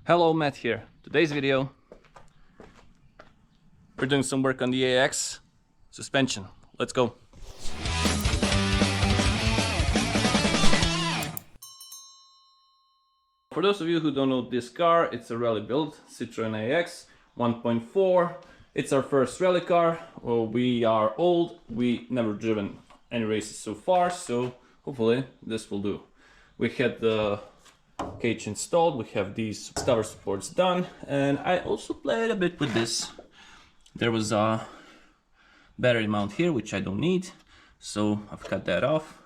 Hello, Matt here. Today's video, we're doing some work on the AX suspension. Let's go. For those of you who don't know this car, it's a rally build, Citroen AX 1.4. It's our first rally car. Well, we are old, we never driven any races so far, so hopefully this will do. We had the cage installed, we have these tower supports done, and I also played a bit with this. There was a battery mount here which I don't need, so I've cut that off.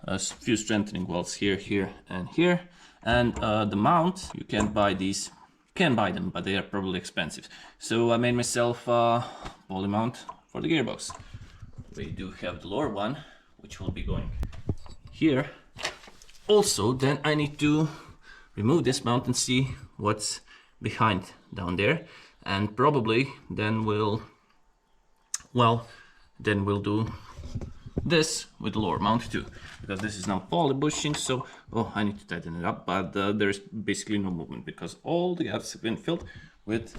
A few strengthening welds here, here and here, and the mount, you can't buy these. You can buy them, but they are probably expensive, so I made myself a poly mount for the gearbox. We do have the lower one which will be going here. Also, then I need to remove this mount and see what's behind down there, and probably then we'll do this with the lower mount too, because this is now poly bushing, so I need to tighten it up, but there's basically no movement because all the gaps have been filled with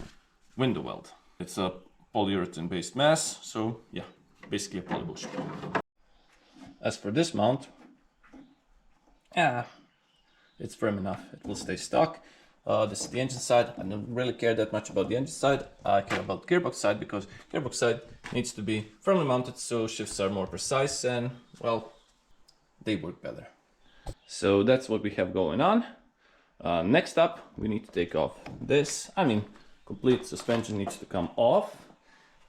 window weld. It's a polyurethane based mass, so yeah, basically a poly bushing. As for this mount, it's firm enough, it will stay stuck. This is the engine side. I don't really care that much about the engine side. I care about the gearbox side, because gearbox side needs to be firmly mounted so shifts are more precise and, well, they work better. So that's what we have going on. Next up, we need to take off this. Complete suspension needs to come off,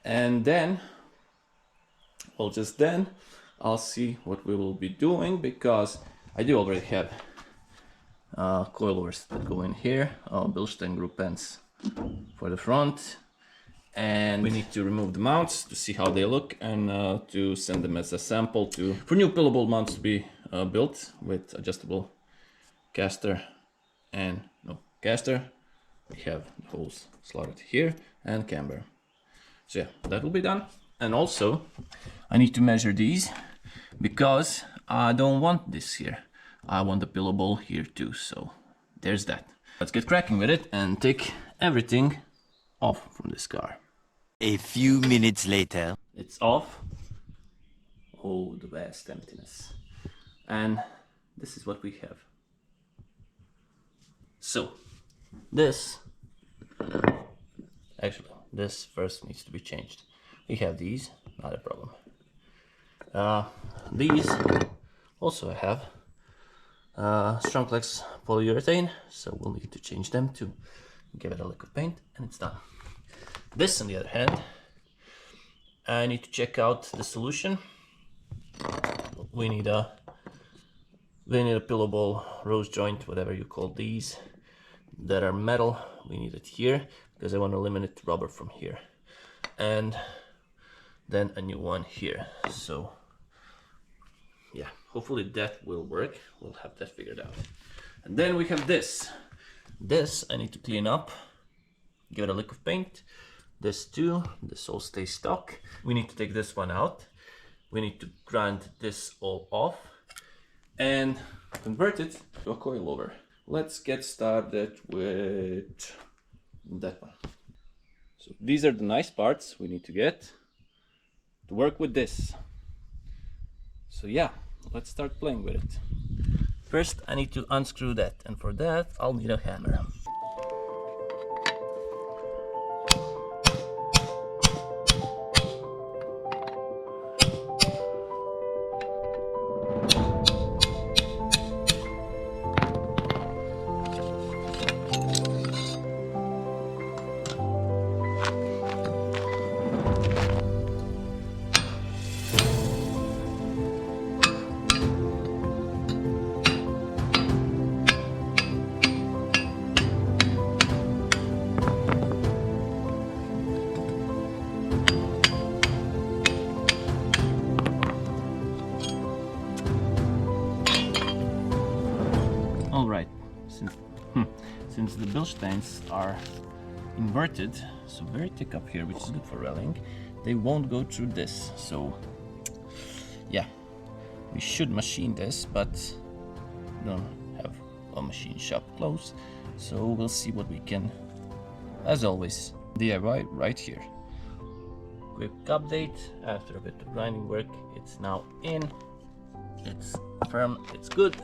and then, I'll see what we will be doing, because I do already have coilovers that go in here, Bilstein group ends for the front, and we need to remove the mounts to see how they look, and to send them as a sample for new pillable mounts to be built with adjustable caster and caster. We have the holes slotted here and camber. So yeah, that will be done. And also I need to measure these, because I don't want this here. I want the pillable here too, so there's that. Let's get cracking with it and take everything off from this car. A few minutes later. It's off. Oh, the vast emptiness. And this is what we have. So, this first needs to be changed. We have these, not a problem. These also have strong flex polyurethane, so we'll need to change them too. Give it a lick of paint and it's done. This, on the other hand, I need to check out the solution. We need a pillable rose joint, whatever you call these, that are metal. We need it here because I want to eliminate rubber from here, and then a new one here. So yeah, hopefully that will work. We'll have that figured out. And then we have this. This I need to clean up, give it a lick of paint. This too, this all stays stuck. We need to take this one out. We need to grind this all off and convert it to a coilover. Let's get started with that one. So these are the nice parts we need to get to work with this. So yeah, let's start playing with it. First I need to unscrew that, and for that I'll need a hammer. Since the Bilsteins are inverted, so very thick up here, which is good for rallying, they won't go through this. So yeah, we should machine this, but don't have a machine shop close, so we'll see what we can, as always, DIY right here. Quick update, after a bit of grinding work, it's now in, it's firm, it's good.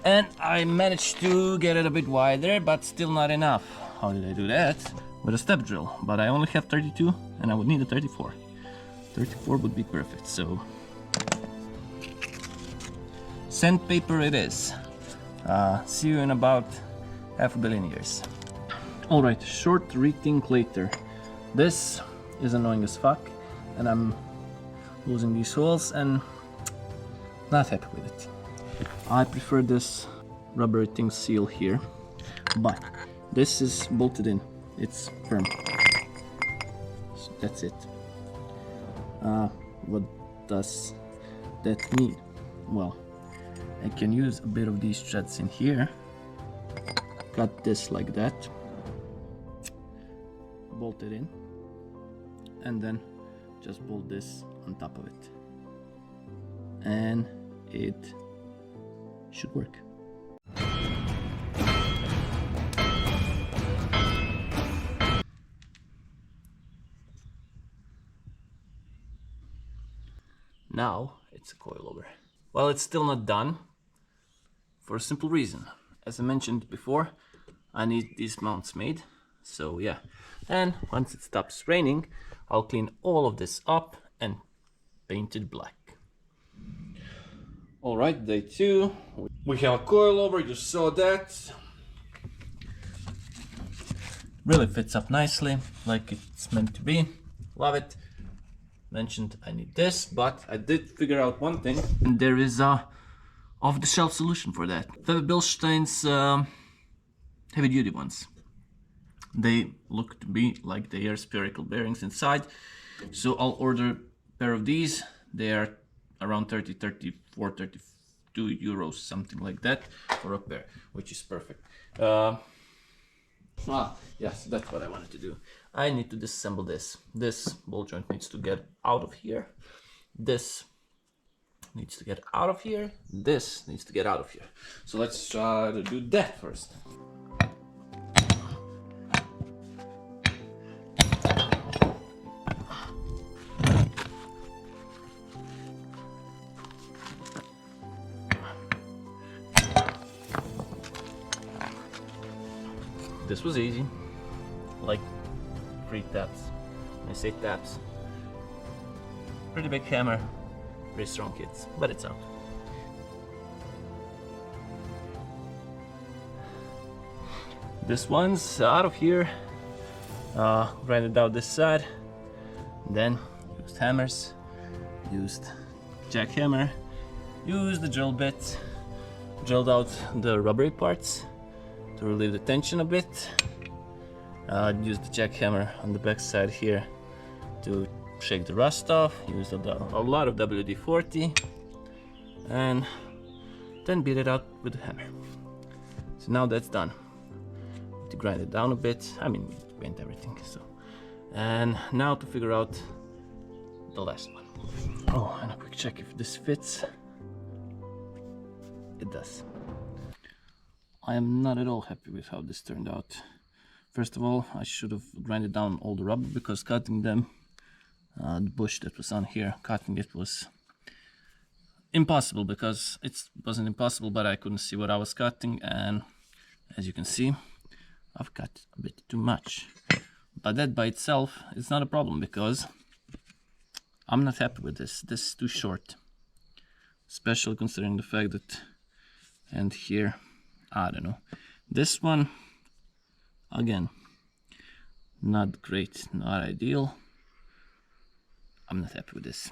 And I managed to get it a bit wider, but still not enough. How did I do that? With a step drill, but I only have 32 and I would need a 34. 34 would be perfect, so sandpaper it is. See you in about 500 million years. Alright, short rethink later. This is annoying as fuck and I'm losing these holes and not happy with it. I prefer this rubber thing seal here, but this is bolted in, it's firm. So that's it. What does that mean? Well, I can use a bit of these threads in here, cut this like that, bolt it in, and then just bolt this on top of it. And it should work. Now it's a coilover. Well, it's still not done for a simple reason. As I mentioned before, I need these mounts made. So yeah, and once it stops raining, I'll clean all of this up and paint it black. All right, day 2. We have a coilover, you saw that. Really fits up nicely, like it's meant to be. Love it. Mentioned I need this, but I did figure out one thing. And there is a off-the-shelf solution for that. Bilstein's heavy-duty ones. They look to be like they are spherical bearings inside. So I'll order a pair of these. They are around 30, 34, 32 euros, something like that, for a pair, which is perfect. Yes, that's what I wanted to do. I need to disassemble this. This ball joint needs to get out of here. This needs to get out of here. This needs to get out of here. So let's try to do that first. This was easy, like 3 taps. When I say taps, pretty big hammer, pretty strong hits, but it's out. This one's out of here. Grinded out this side, then used hammers, used jackhammer, used the drill bit, drilled out the rubbery parts to relieve the tension a bit. Used the jackhammer on the back side here to shake the rust off. Used a lot of WD-40 and then beat it out with the hammer. So now that's done. To grind it down a bit, I mean, paint everything. So, and now to figure out the last one. Oh, and a quick check if this fits. It does. I am not at all happy with how this turned out. First of all, I should have grinded down all the rubber, because cutting them, the bush that was on here, cutting it was impossible, because it wasn't impossible, but I couldn't see what I was cutting, and as you can see, I've cut a bit too much. But that by itself is not a problem, because I'm not happy with this. This is too short, especially considering the fact that, and here, I don't know. This one, again, not great, not ideal. I'm not happy with this.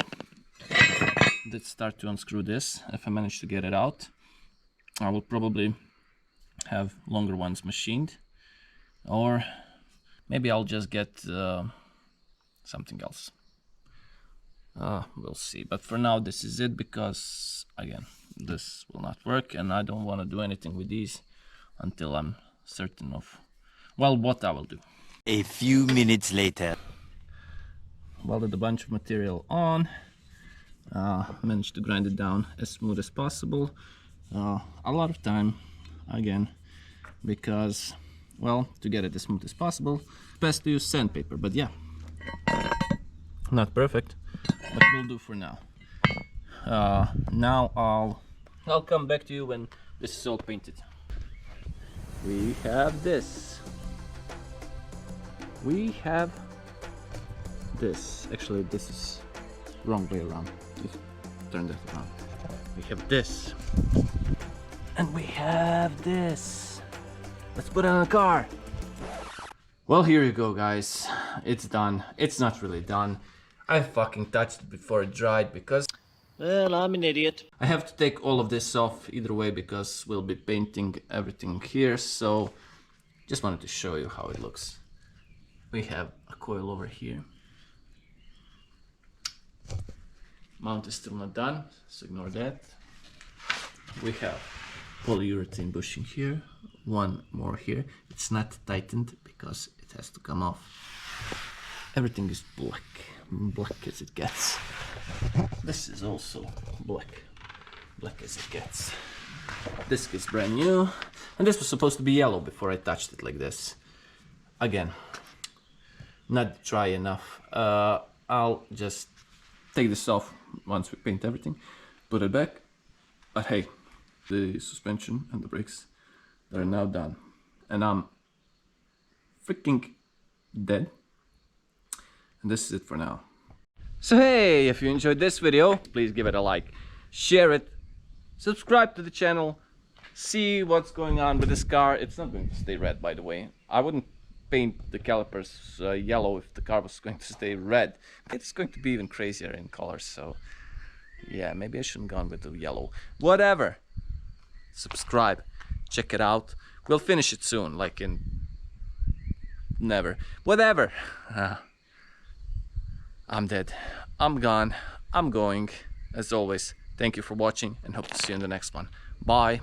Let's start to unscrew this. If I manage to get it out, I will probably have longer ones machined, or maybe I'll just get something else. We'll see. But for now, this is it, because again, this will not work, and I don't want to do anything with these until I'm certain of, well, what I will do. A few minutes later. Welded a bunch of material on, managed to grind it down as smooth as possible. A lot of time, again, because, well, to get it as smooth as possible, best to use sandpaper. But yeah, not perfect, but will do for now. Now I'll come back to you when this is all painted. We have this. We have this. Actually, this is wrong way around. Just turn that around. We have this. And we have this. Let's put it on a car. Well, here you go, guys. It's done. It's not really done. I fucking touched it before it dried because, well, I'm an idiot. I have to take all of this off either way because we'll be painting everything here. So just wanted to show you how it looks. We have a coilover here. Mount is still not done, so ignore that. We have polyurethane bushing here, one more here. It's not tightened because it has to come off. Everything is black, black as it gets. This is also black, black as it gets. This is brand new, and this was supposed to be yellow before I touched it like this. Again, not dry enough. I'll just take this off once we paint everything, put it back. But hey, the suspension and the brakes, they're now done, and I'm freaking dead. And this is it for now. So hey, if you enjoyed this video, please give it a like, share it, subscribe to the channel, see what's going on with this car. It's not going to stay red, by the way. I wouldn't paint the calipers yellow if the car was going to stay red. It's going to be even crazier in colors, so yeah, maybe I shouldn't have gone with the yellow. Whatever. Subscribe, check it out. We'll finish it soon, like in never. Whatever. I'm dead. I'm gone. I'm going. As always, thank you for watching and hope to see you in the next one. Bye.